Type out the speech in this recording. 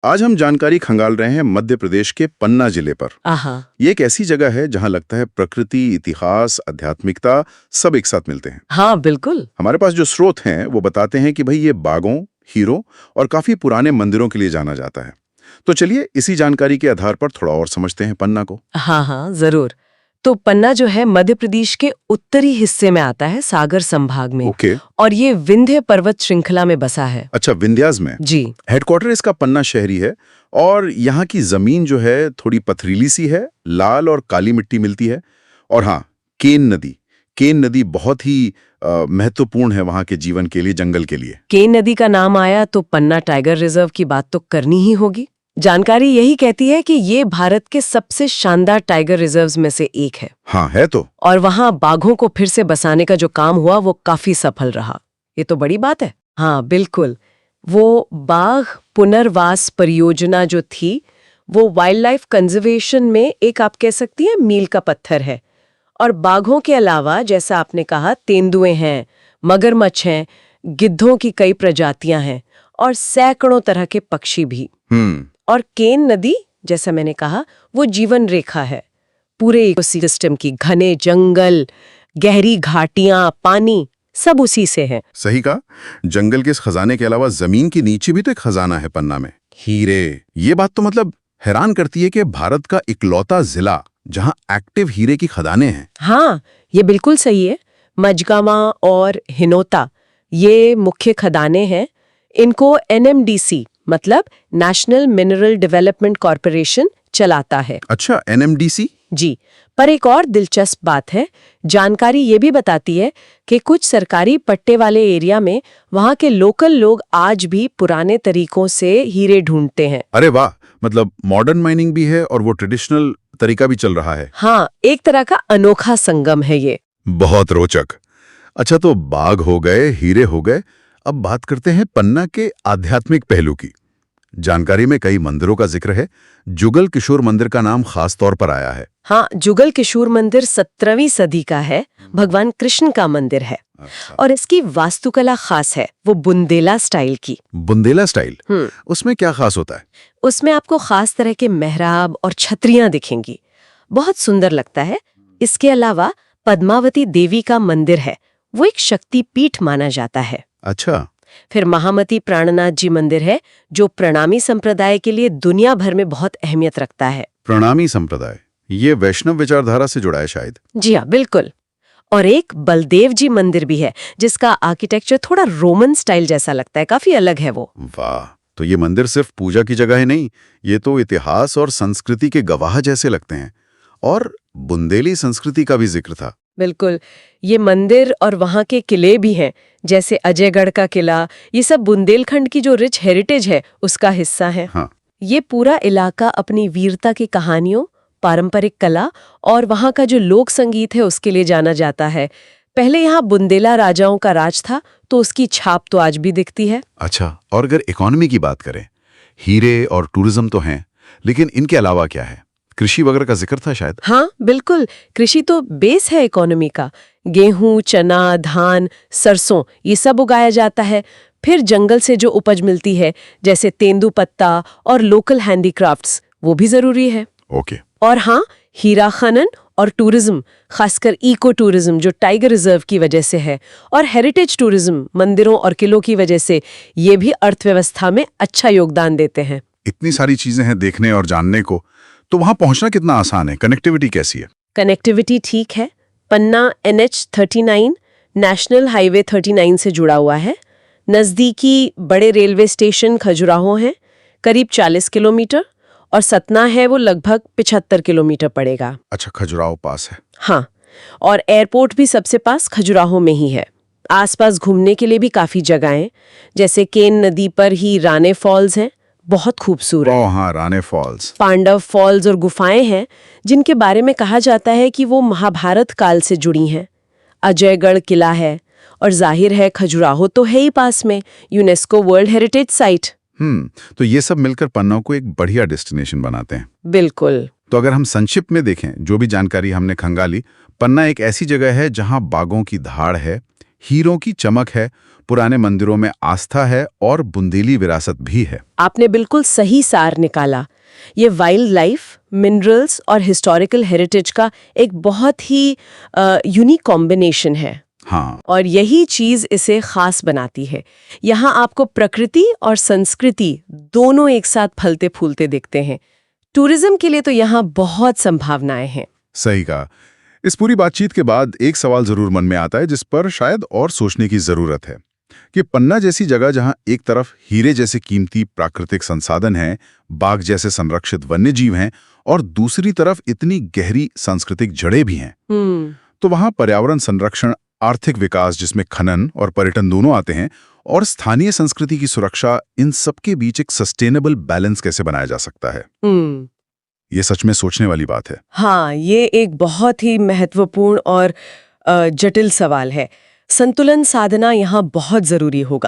आज हम जानकारी खंगाल रहे हैं मध्य प्रदेश के पन्ना जिले पर। आहा। ये एक ऐसी जगह है जहां लगता है प्रकृति, इतिहास, आध्यात्मिकता सब एक साथ मिलते हैं। हाँ बिल्कुल। हमारे पास जो स्रोत हैं वो बताते हैं कि भाई ये बागों, हीरों और काफी पुराने मंदिरों के लिए जाना जाता है। तो चलिए इसी जानकारी के आधार पर थोड़ा और समझते हैं पन्ना को। हाँ हाँ जरूर। तो पन्ना जो है मध्य प्रदेश के उत्तरी हिस्से में आता है, सागर संभाग में। ओके। और ये विंध्य पर्वत श्रृंखला में बसा है। अच्छा, विंध्याज में। जी। हेडक्वार्टर इसका पन्ना शहरी है और यहाँ की जमीन जो है थोड़ी पथरीली सी है, लाल और काली मिट्टी मिलती है। और हाँ, केन नदी बहुत ही महत्वपूर्ण है वहाँ के जीवन के लिए, जंगल के लिए। केन नदी का नाम आया तो पन्ना टाइगर रिजर्व की बात तो करनी ही होगी। जानकारी यही कहती है कि ये भारत के सबसे शानदार टाइगर रिजर्व्स में से एक है। हाँ है तो। और वहाँ बाघों को फिर से बसाने का जो काम हुआ वो काफी सफल रहा। ये तो बड़ी बात है। हाँ बिल्कुल। वो बाघ पुनर्वास परियोजना जो थी वो वाइल्ड लाइफ कंजर्वेशन में एक, आप कह सकती हैं, मील का पत्थर है। और बाघों के अलावा जैसा आपने कहा, तेंदुए हैं, मगरमच्छ हैं, गिद्धों की कई प्रजातियां हैं और सैकड़ों तरह के पक्षी भी। और केन नदी, जैसा मैंने कहा, वो जीवन रेखा है पूरे इकोसिस्टम की। घने जंगल, गहरी घाटियां, पानी सब उसी से है। सही कहा। जंगल के इस खजाने के अलावा जमीन के नीचे भी तो एक खजाना है पन्ना में, हीरे। ये बात तो मतलब हैरान करती है कि भारत का इकलौता जिला जहां एक्टिव हीरे की खदानें हैं। हाँ ये बिल्कुल सही है। मजगामा और हिनोता ये मुख्य खदानें हैं। इनको NMDC मतलब नेशनल मिनरल डेवलपमेंट कॉरपोरेशन चलाता है। अच्छा, NMDC? जी। पर एक और दिलचस्प बात है, जानकारी ये भी बताती है कि कुछ सरकारी पट्टे वाले एरिया में वहाँ के लोकल लोग आज भी पुराने तरीकों से हीरे ढूंढते हैं। अरे वाह, मतलब मॉडर्न माइनिंग भी है और वो ट्रेडिशनल तरीका भी चल रहा है। हाँ, एक तरह का अनोखा संगम है ये। बहुत रोचक। अच्छा, तो बाघ हो गए, हीरे हो गए, अब बात करते हैं पन्ना के आध्यात्मिक पहलू की। जानकारी में कई मंदिरों का जिक्र है। जुगल किशोर मंदिर का नाम खास तौर पर आया है। हाँ, जुगल किशोर मंदिर 17वीं सदी का है। भगवान कृष्ण का मंदिर है। अच्छा। और इसकी वास्तुकला खास है, वो बुंदेला स्टाइल की। बुंदेला स्टाइल? उसमें क्या खास होता है? उसमें आपको खास तरह के मेहराब और छतरियां दिखेंगी, बहुत सुंदर लगता है। इसके अलावा पद्मावती देवी का मंदिर है, वो एक शक्ति पीठ माना जाता है। अच्छा। फिर महामती प्राणनाथ जी मंदिर है, जो प्रणामी संप्रदाय के लिए दुनिया भर में बहुत अहमियत रखता है। प्रणामी संप्रदाय, ये वैष्णव विचारधारा से जुड़ा है शायद। जी हाँ बिल्कुल। और एक बलदेव जी मंदिर भी है, जिसका आर्किटेक्चर थोड़ा रोमन स्टाइल जैसा लगता है, काफी अलग है वो। वाह, तो ये मंदिर सिर्फ पूजा की जगह ही नहीं, ये तो इतिहास और संस्कृति के गवाह जैसे लगते हैं। और बुंदेली संस्कृति का भी जिक्र था। बिल्कुल। ये मंदिर और वहाँ के किले भी हैं, जैसे अजयगढ़ का किला। ये सब बुंदेलखंड की जो रिच हेरिटेज है उसका हिस्सा है। हाँ। ये पूरा इलाका अपनी वीरता की कहानियों, पारंपरिक कला और वहाँ का जो लोक संगीत है उसके लिए जाना जाता है। पहले यहाँ बुंदेला राजाओं का राज था, तो उसकी छाप तो आज भी दिखती है। अच्छा, और अगर इकोनॉमी की बात करें, हीरे और टूरिज्म तो हैं, लेकिन इनके अलावा क्या है? कृषि वगैरह का जिक्र था शायद। हाँ बिल्कुल, कृषि तो बेस है इकोनॉमी का। गेहूं, चना, धान, सरसों ये सब उगाया जाता है। फिर जंगल से जो उपज मिलती है, जैसे तेंदुपत्ता और लोकल हैंडीक्राफ्ट्स, वो भी जरूरी है। ओके। और हाँ, हीरा खनन और टूरिज्म, खासकर इको टूरिज्म जो टाइगर रिजर्व की वजह से है, और हेरिटेज टूरिज्म मंदिरों और किलों की वजह से, ये भी अर्थव्यवस्था में अच्छा योगदान देते हैं। इतनी सारी चीजें हैं देखने और जानने को, तो वहां पहुंचना कितना आसान है? कनेक्टिविटी कैसी है? कनेक्टिविटी ठीक है। पन्ना NH39 नेशनल हाईवे 39 से जुड़ा हुआ है। नज़दीकी बड़े रेलवे स्टेशन खजुराहो हैं, करीब 40 किलोमीटर, और सतना है वो लगभग 75 किलोमीटर पड़ेगा। अच्छा, खजुराहो पास है। हाँ, और एयरपोर्ट भी सबसे पास खजुराहो में ही है। आसपास घूमने के लिए भी काफ़ी जगहें, जैसे केन नदी पर ही राने फॉल्स हैं, बहुत खूबसूरत। ओह हाँ, राने फॉल्स। पांडव फॉल्स और गुफाएं हैं, जिनके बारे में कहा जाता है कि वो महाभारत काल से जुड़ी हैं। अजयगढ़ किला है, और जाहिर है खजुराहो तो है ही पास में, यूनेस्को वर्ल्ड हेरिटेज साइट। तो ये सब मिलकर पन्ना को एक बढ़िया डेस्टिनेशन बनाते हैं। बिल्कुल। तो अगर हम संक्षिप्त में देखें, जो भी जानकारी हमने खंगाली, पन्ना एक ऐसी जगह है जहां बाघों की धाड़ है, हीरों की चमक है, पुराने मंदिरों में आस्था है और बुंदेली विरासत भी है। आपने बिल्कुल सही सार निकाला। ये वाइल्ड लाइफ, मिनरल्स और हिस्टोरिकल हेरिटेज का एक बहुत ही यूनिक कॉम्बिनेशन है। हाँ, और यही चीज इसे खास बनाती है। यहाँ आपको प्रकृति और संस्कृति दोनों एक साथ फलते फूलते दिखते हैं। टूरिज्म के लिए तो यहाँ बहुत संभावनाएं हैं। सही कहा। इस पूरी बातचीत के बाद एक सवाल जरूर मन में आता है जिस पर शायद और सोचने की जरूरत है कि पन्ना जैसी जगह जहां एक तरफ हीरे जैसे कीमती प्राकृतिक संसाधन हैं, बाघ जैसे संरक्षित वन्यजीव हैं और दूसरी तरफ इतनी गहरी सांस्कृतिक जड़ें भी हैं, तो वहां पर्यावरण संरक्षण, आर्थिक विकास जिसमें खनन और पर्यटन दोनों आते हैं, और स्थानीय संस्कृति की सुरक्षा, इन सबके बीच एक सस्टेनेबल बैलेंस कैसे बनाया जा सकता है? ये सच में सोचने वाली बात है। हाँ, ये एक बहुत ही महत्वपूर्ण और जटिल सवाल है। संतुलन साधना यहाँ बहुत जरूरी होगा।